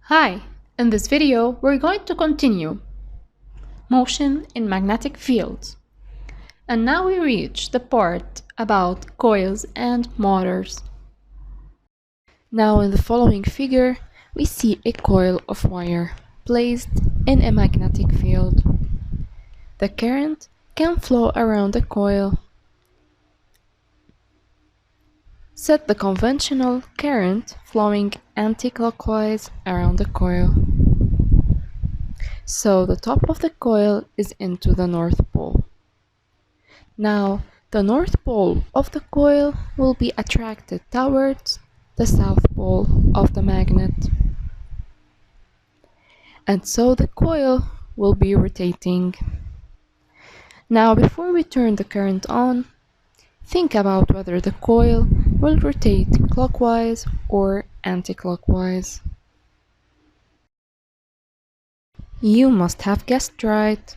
Hi, in this video we're going to continue motion in magnetic fields. And now we reach the part about coils and motors. Now in the following figure we see a coil of wire placed in a magnetic field. The current can flow around the coil. Set the conventional current flowing anti-clockwise around the coil. So the top of the coil is into the North Pole. Now, the North Pole of the coil will be attracted towards the South Pole of the magnet. And so the coil will be rotating. Now, before we turn the current on, think about whether the coil will rotate clockwise or anti-clockwise. You must have guessed right.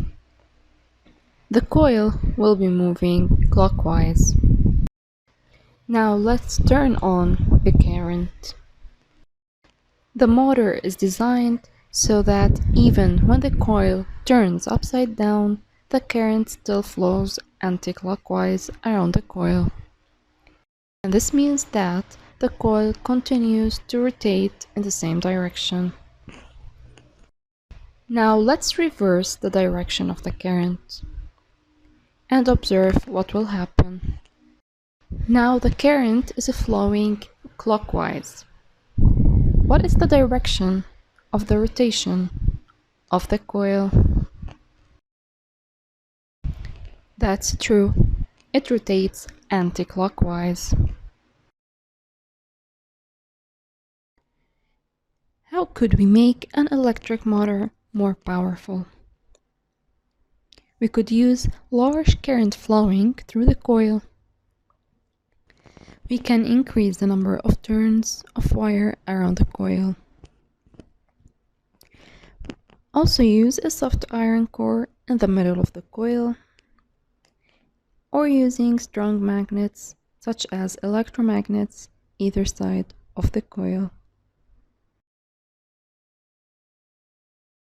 The coil will be moving clockwise. Now let's turn on the current. The motor is designed so that even when the coil turns upside down, the current still flows anti-clockwise around the coil. And this means that the coil continues to rotate in the same direction. Now let's reverse the direction of the current and observe what will happen. Now the current is flowing clockwise. What is the direction of the rotation of the coil? That's true. It rotates anti-clockwise. How could we make an electric motor more powerful? We could use large current flowing through the coil. We can increase the number of turns of wire around the coil. Also use a soft iron core in the middle of the coil, or using strong magnets such as electromagnets either side of the coil.